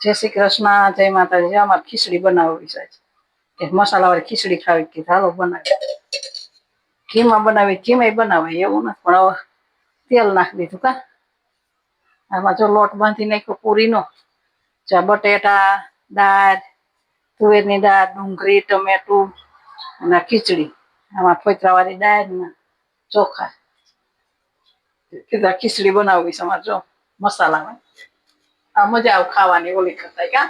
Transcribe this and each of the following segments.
જય શ્રી કૃષ્ણ, જય માતાજી. અમારે ખીચડી બનાવવી છે કે મસાલાવાળી ખીચડી ખાવી કે હાલો બનાવી. ઘીમાં બનાવી ઘીમાં બનાવે એવું નથી, પણ હવે તેલ નાખી દીધું કા. આમાં જો લોટ બાંધી નાખ્યો પૂરીનો. બટેટા, દાળ, તુવેરની દાળ, ડુંગળી, ટમેટું અને ખીચડી. આમાં ફોતરાવાળી દાળ ને ચોખા. કીધા ખીચડી બનાવવી છે અમારે જો મસાલામાં. આ મજા આવે ખાવાની ઓલી કરતા કા.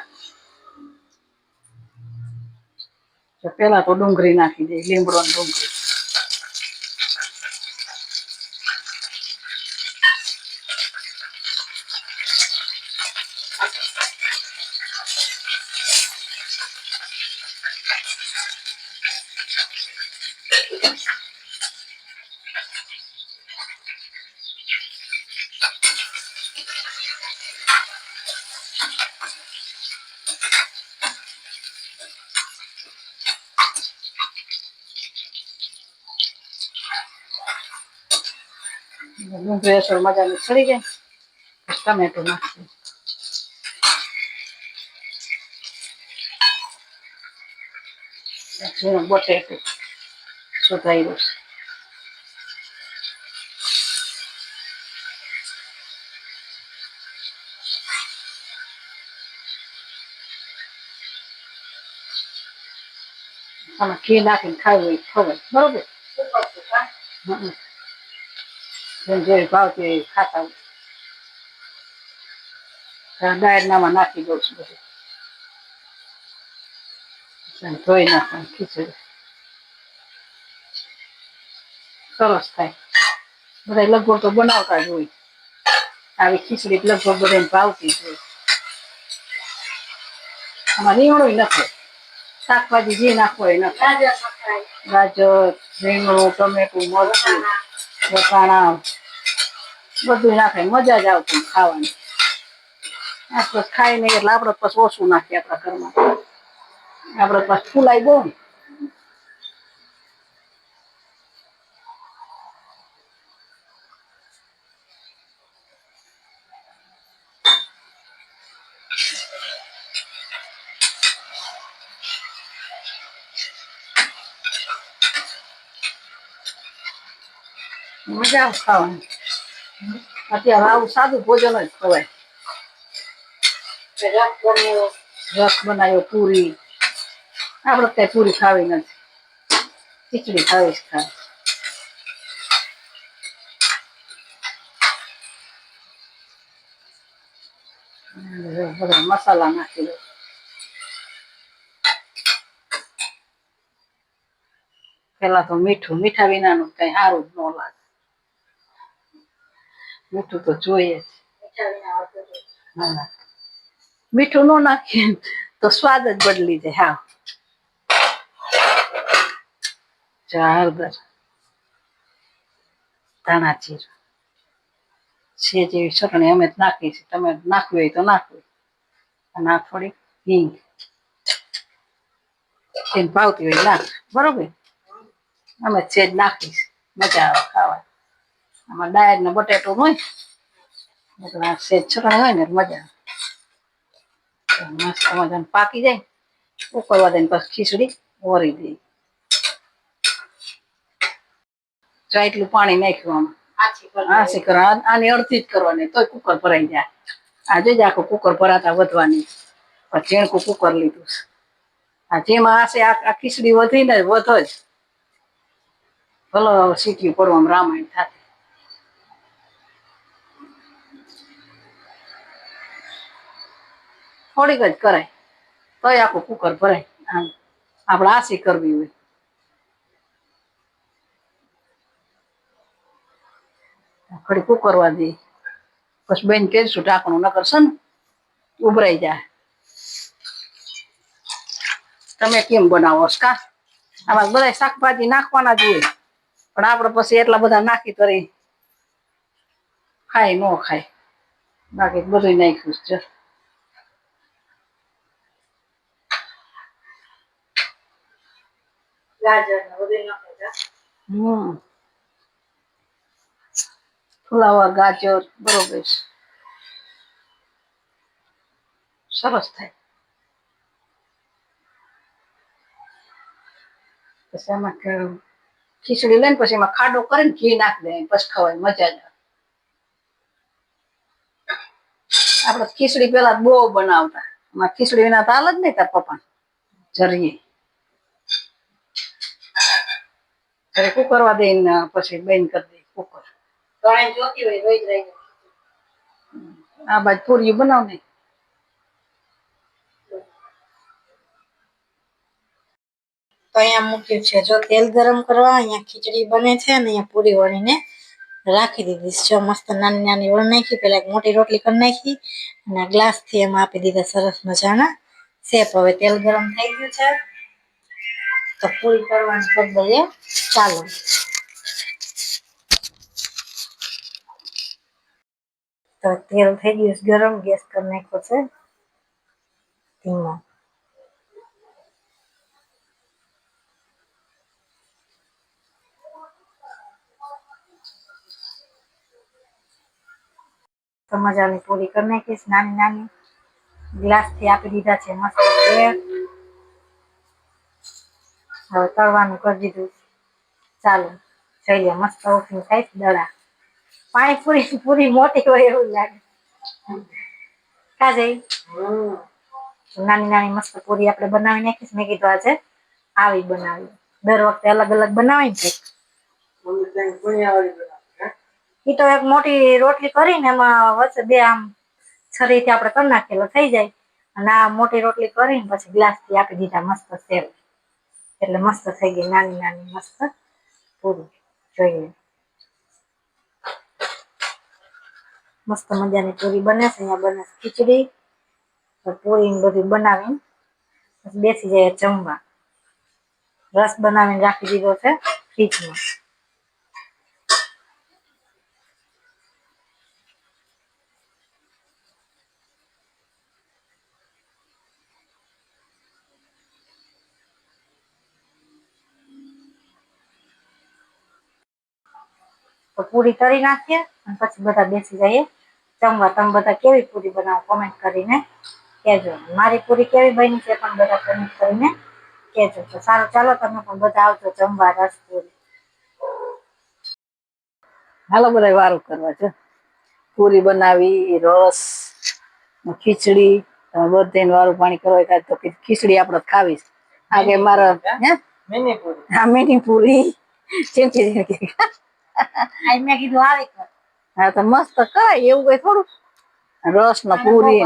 પેલા તો ડુંગળી નાખી દે, લીમડો ને ડુંગળી. ડુંગળી અસલ મજાની સડી જાય. ટમેટું નાખી. બટેટું સુધાર્યું. આમાં ઘી નાખીને ખાવું હોય ખવાય બરોબર. જે ભાવતી હોય એ ખાતા હોય. દાળ નામાં નાખી દઉં છું બધું. ધોઈ નાખવાની ખીચડી. સરસ થાય. બધા લગભગ તો બનાવતા જ હોય. આવી ખીચડી લગભગ બધાને ભાવતી જ હોય. આમાં રીંગણું નાખાય. શાકભાજી જે નાખવું હોય એ નખાય. ગાજર, રીંગણું, ટમેટું, મરચું, વટાણા બધું નાખાય. મજા જ આવતી ખાવાની. આપણે ખાઈ નઈ એટલે આપડે પછી ઓછું નાખીએ આપણા ઘરમાં. આપડે પાછું ફૂલાઈ બહુ ને. મજા આવે ખાવાની. અત્યારે આવું સાદું ભોજન જ ખવાય. રસ બનાવ્યો પૂરી. આપડે કઈ પૂરી ખાવી નથી. ખીચડી ખાવી છે ખાલી. બધા મસાલા નાખી દો. પેલા તો મીઠું. મીઠા વિનાનું કઈ સારું જ ન લાગે. મીઠું તો જોઈએ જ. હા. મીઠું ન નાખીએ તો સ્વાદ જ બદલી જાય હાવ. હળદર, ધાણા જીરું. છે જેવી ચટણી અમે નાખી છે. તમે નાખવી હોય તો નાખવી. અને આ થોડી હિંગ. જેને ભાવતી હોય નાખ બરોબર. અમે સેજ નાખીશ મજા આવે ખાવાની. આમાં દાળ ને બટેટું હોય. સેજ છટાણી હોય ને મજા આવે. મસ્ત મજાનું પાકી જાય. ઉકળવા દઈને પછી ખીચડી ઓરી દઈ. જો એટલું પાણી નાખ્યું આમાં. આની અડધી જ કરવાની તોય કુકર ભરાઈ જાય. આજે જ આખું કુકર ભરાતા વધવાની. પછી ઝીણકું કુકર લીધું. જેમાં હશે આ ખીચડી વધી ને વધે જ. ભલો સીટીયું પડવામાં રામાયણ થાય. થોડીક જ કરાય તોય આખું કુકર ભરાય. આપડે આછી કરવી હોય. ઘડીક ઉકળવા દઈ. પછી બેને કહીશું ઢાંકણું નકર છે ને ઉભરાઈ જાય. તમે કેમ બનાવો છો કા. આમાં બધા શાકભાજી નાખવાના જ હોય. પણ આપડે પછી એટલા બધા નાખી તોય ખાય ન ખાય. બાકી બધું નાખ્યું છે. ગાજર ને બધું નાખાય. ફુલાવર, ગાજર બરોબર છે. સરસ થાય. પછી એમાં ખીચડી લઈને પછી એમાં ખાડો કરીને ઘી નાખી દે પછી ખવાય મજા જ આવે. આપણે ખીચડી પેલા બહુ બનાવતા, એમાં ખીચડી વિના તો હાલ જ નહીં તાર પપ્પા જરીએ ત્યારે કુકરવા દઈને પછી બંધ કરી દે કુકર. જોતી હોય રોજ રહી આ બાજુ પૂરી બનાવ ને. તો અહીંયા મૂક્યું છે જો તેલ ગરમ કરવા, અહીંયા ખીચડી બને છે અને અહીંયા પૂરી વણીને રાખી દીધી. જો મસ્ત નાની નાની વણ નાખી, પેલા એક મોટી રોટલી કરી નાખી અને ગ્લાસ થી એમાં આપી દીધા સરસ મજાના શેપ. હવે તેલ ગરમ થઈ ગયું છે તો પૂરી કરવાની કરી દઈએ ચાલો. તો તેલ થઈ ગયું ગરમ, ગેસ કરી નાખ્યો છે ધીમો. તો મજાની પૂરી કરી નાખીશ નાની નાની, ગ્લાસ થી આપી દીધા છે મસ્ત તેલ. હવે તળવાનું કરી દીધું ચાલો જોઈએ મસ્ત ઉઠીને થાય દડા. પાણીપુરી પૂરી મોટી હોય એવું લાગે કા જઈ. નાની નાની મસ્ત પૂરી આપણે બનાવી નાખીશ. મેં કીધું આજે આવી બનાવી, દર વખતે અલગ અલગ બનાવાય ને એ તો એક મોટી રોટલી કરીને એમાં વચ્ચે બે આમ છરીથી આપણે કરી નાખેલો થઈ જાય. અને આ મોટી રોટલી કરીને પછી ગ્લાસ થી આપી દીધા મસ્ત સેવ, એટલે મસ્ત થઈ ગઈ નાની નાની મસ્ત પૂરી. જોઈએ મસ્ત મજાની પૂરી બને છે. અહીંયા બને ખીચડી, પૂરી ને બધું બનાવીને પછી બેસી જાય જમવા. રસ બનાવીને રાખી દીધો છે ફ્રીજમાં. તો પૂરી તળી નાખીએ અને પછી બધા બેસી જઈએ જમવા. તમે બધા કેવી પૂરી બનાવો કોમેન્ટ કરીને કહેજો. મારી પૂરી કેવી બની છે પણ બધા કોમેન્ટ કરીને કહેજો. તો સારું ચાલો તમે પણ બધા આવજો જમવા રસ પૂરી. હાલો બધા વારું કરવા છે. પૂરી બનાવી, રસ, ખીચડી, બધાને વારું પાણી કરવા તો ખીચડી આપણે ખાવી. આગે મારા હા મિની પૂરી મેં કીધું આવી કર. હા તો મસ્ત કરાય એવું કઈ થોડું. રસ ને પૂરી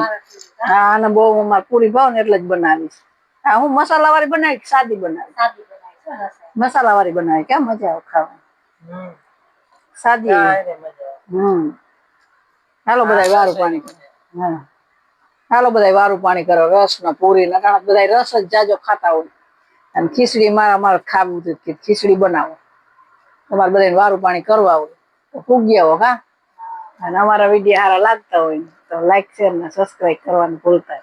હા અને બહુ અમારે પૂરી ભાવ ને એટલે જ બનાવીશ. હા હું મસાલા વાળી બનાવી સાદી બનાવી. મસાલા વાળી બનાવી ક્યાં મજા આવે ખાવાની સાદી. હાલો બધા વારું પાણી હા હાલો બધા વારું પાણી કરો. રસ ને પૂરી નટાણા બધા રસ જ જાજો ખાતા હોય અને ખીચડી મારે ખાવું હતું ખીચડી બનાવો. તમારે બધાને વારું પાણી કરવા હોય તો પૂગી આવો કા. અને અમારા વિડીયો સારા લાગતા હોય તો લાઈક શેર ને સબસ્ક્રાઈબ કરવાનું ભૂલતા.